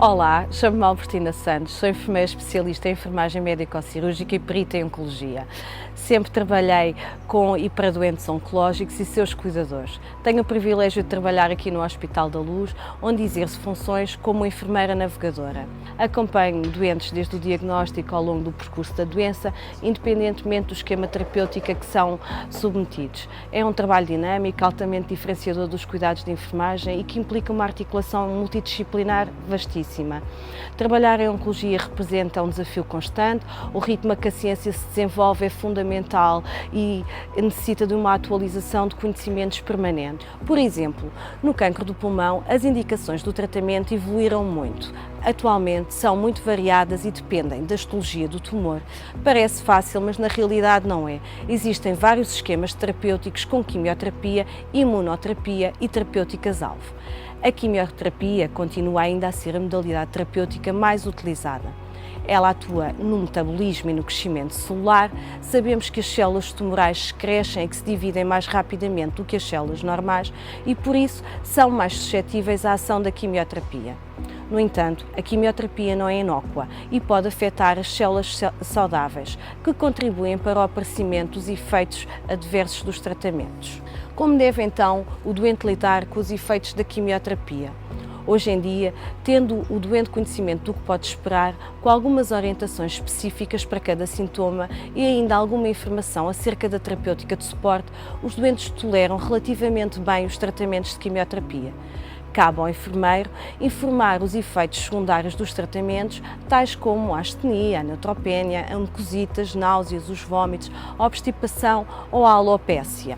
Olá, chamo-me Albertina Santos, sou enfermeira especialista em enfermagem médico-cirúrgica e perita em oncologia. Sempre trabalhei com e para doentes oncológicos e seus cuidadores. Tenho o privilégio de trabalhar aqui no Hospital da Luz, onde exerço funções como enfermeira navegadora. Acompanho doentes desde o diagnóstico ao longo do percurso da doença, independentemente do esquema terapêutico a que são submetidos. É um trabalho dinâmico, altamente diferenciador dos cuidados de enfermagem e que implica uma articulação multidisciplinar vastíssima. Trabalhar em oncologia representa um desafio constante, o ritmo a que a ciência se desenvolve é fundamental e necessita de uma atualização de conhecimentos permanente. Por exemplo, no cancro do pulmão, as indicações do tratamento evoluíram muito. Atualmente são muito variadas e dependem da histologia do tumor. Parece fácil, mas na realidade não é. Existem vários esquemas terapêuticos com quimioterapia, imunoterapia e terapêuticas-alvo. A quimioterapia continua ainda a ser a modalidade terapêutica mais utilizada. Ela atua no metabolismo e no crescimento celular. Sabemos que as células tumorais crescem e que se dividem mais rapidamente do que as células normais e, por isso, são mais suscetíveis à ação da quimioterapia. No entanto, a quimioterapia não é inócua e pode afetar as células saudáveis, que contribuem para o aparecimento dos efeitos adversos dos tratamentos. Como deve então o doente lidar com os efeitos da quimioterapia? Hoje em dia, tendo o doente conhecimento do que pode esperar, com algumas orientações específicas para cada sintoma e ainda alguma informação acerca da terapêutica de suporte, os doentes toleram relativamente bem os tratamentos de quimioterapia. Cabe ao enfermeiro informar os efeitos secundários dos tratamentos, tais como a astenia, a neutropenia, a mucositas, náuseas, os vômitos, a obstipação ou a alopécia.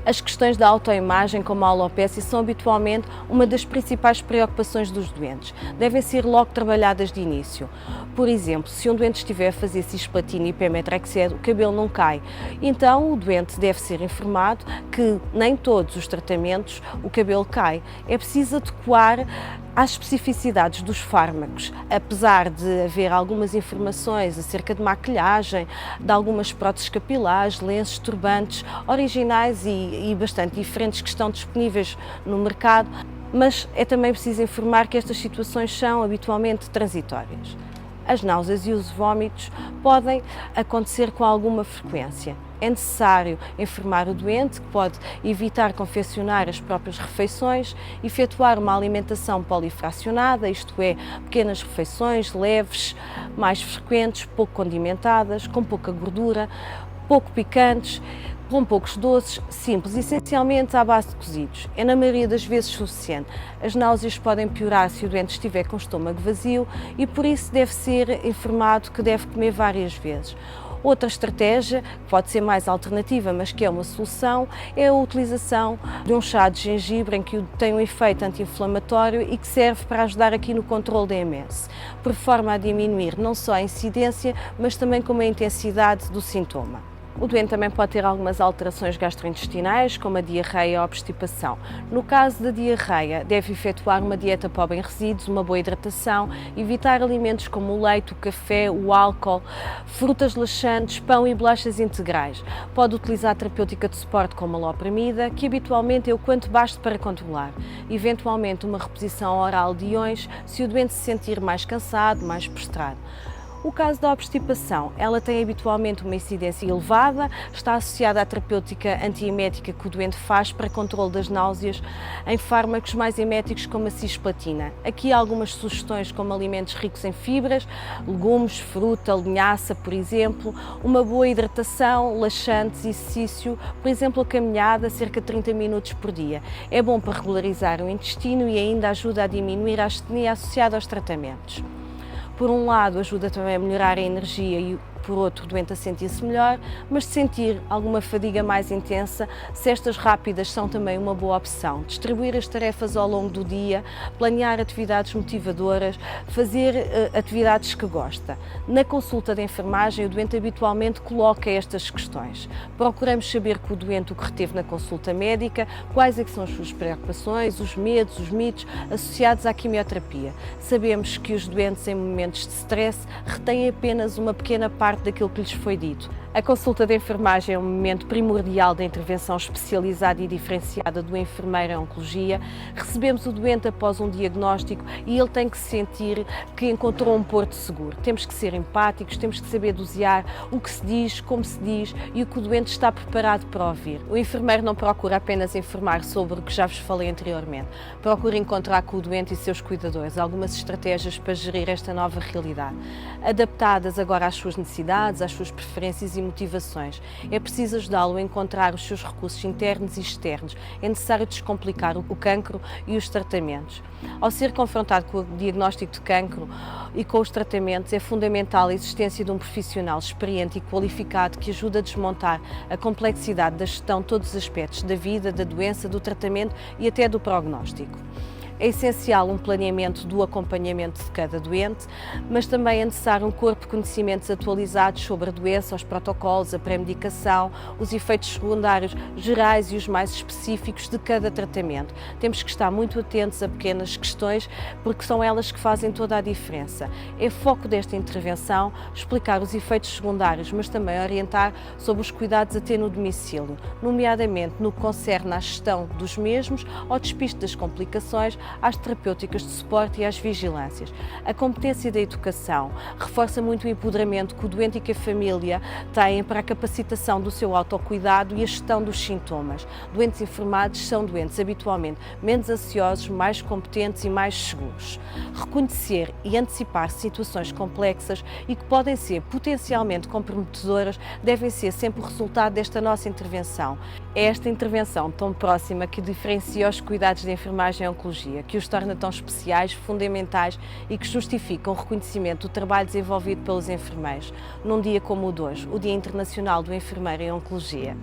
As questões da autoimagem, como a alopécia, são habitualmente uma das principais preocupações dos doentes. Devem ser logo trabalhadas de início. Por exemplo, se um doente estiver a fazer cisplatina e pemetrexed, o cabelo não cai. Então, o doente deve ser informado que nem todos os tratamentos o cabelo cai. É preciso adequar às especificidades dos fármacos, apesar de haver algumas informações acerca de maquilhagem, de algumas próteses capilares, lenços, turbantes originais e bastante diferentes que estão disponíveis no mercado, mas é também preciso informar que estas situações são habitualmente transitórias. As náuseas e os vômitos podem acontecer com alguma frequência. É necessário informar o doente que pode evitar confeccionar as próprias refeições, efetuar uma alimentação polifracionada, isto é, pequenas refeições leves, mais frequentes, pouco condimentadas, com pouca gordura, pouco picantes, com poucos doces, simples, essencialmente à base de cozidos. É na maioria das vezes suficiente. As náuseas podem piorar se o doente estiver com o estômago vazio e por isso deve ser informado que deve comer várias vezes. Outra estratégia, que pode ser mais alternativa, mas que é uma solução, é a utilização de um chá de gengibre em que tem um efeito anti-inflamatório e que serve para ajudar aqui no controle da MS, por forma a diminuir não só a incidência, mas também como a intensidade do sintoma. O doente também pode ter algumas alterações gastrointestinais, como a diarreia ou a obstipação. No caso da diarreia, deve efetuar uma dieta pobre em resíduos, uma boa hidratação, evitar alimentos como o leite, o café, o álcool, frutas laxantes, pão e bolachas integrais. Pode utilizar a terapêutica de suporte como a lopramida, que habitualmente é o quanto basta para controlar. Eventualmente uma reposição oral de iões, se o doente se sentir mais cansado, mais prostrado. O caso da obstipação, ela tem habitualmente uma incidência elevada, está associada à terapêutica antiemética que o doente faz para controle das náuseas em fármacos mais eméticos como a cisplatina. Aqui há algumas sugestões como alimentos ricos em fibras, legumes, fruta, linhaça, por exemplo, uma boa hidratação, laxantes, exercício, por exemplo a caminhada, cerca de 30 minutos por dia. É bom para regularizar o intestino e ainda ajuda a diminuir a astenia associada aos tratamentos. Por um lado, ajuda também a melhorar a energia e, por outro, o doente a sentir-se melhor, mas se sentir alguma fadiga mais intensa, cestas rápidas são também uma boa opção. Distribuir as tarefas ao longo do dia, planear atividades motivadoras, fazer atividades que gosta. Na consulta de enfermagem, o doente habitualmente coloca estas questões. Procuramos saber com o doente o que reteve na consulta médica, quais é que são as suas preocupações, os medos, os mitos associados à quimioterapia. Sabemos que os doentes em momentos de stress retêm apenas uma pequena parte parte daquilo que lhes foi dito. A consulta de enfermagem é um momento primordial da intervenção especializada e diferenciada do enfermeiro em oncologia. Recebemos o doente após um diagnóstico e ele tem que sentir que encontrou um porto seguro. Temos que ser empáticos, temos que saber dosear o que se diz, como se diz e o que o doente está preparado para ouvir. O enfermeiro não procura apenas informar sobre o que já vos falei anteriormente. Procura encontrar com o doente e seus cuidadores algumas estratégias para gerir esta nova realidade, adaptadas agora às suas necessidades, às suas preferências e motivações. É preciso ajudá-lo a encontrar os seus recursos internos e externos. É necessário descomplicar o cancro e os tratamentos. Ao ser confrontado com o diagnóstico de cancro e com os tratamentos, é fundamental a existência de um profissional experiente e qualificado que ajude a desmontar a complexidade da gestão de todos os aspectos da vida, da doença, do tratamento e até do prognóstico. É essencial um planeamento do acompanhamento de cada doente, mas também é necessário um corpo de conhecimentos atualizados sobre a doença, os protocolos, a pré-medicação, os efeitos secundários gerais e os mais específicos de cada tratamento. Temos que estar muito atentos a pequenas questões, porque são elas que fazem toda a diferença. É foco desta intervenção explicar os efeitos secundários, mas também orientar sobre os cuidados a ter no domicílio, nomeadamente no que concerne à gestão dos mesmos, ao despiste das complicações, às terapêuticas de suporte e às vigilâncias. A competência da educação reforça muito o empoderamento que o doente e que a família têm para a capacitação do seu autocuidado e a gestão dos sintomas. Doentes informados são doentes habitualmente menos ansiosos, mais competentes e mais seguros. Reconhecer e antecipar situações complexas e que podem ser potencialmente comprometedoras devem ser sempre o resultado desta nossa intervenção. É esta intervenção tão próxima que diferencia os cuidados de enfermagem e oncologia, que os torna tão especiais, fundamentais e que justificam o reconhecimento do trabalho desenvolvido pelos enfermeiros, num dia como o de hoje, o Dia Internacional do Enfermeiro em Oncologia.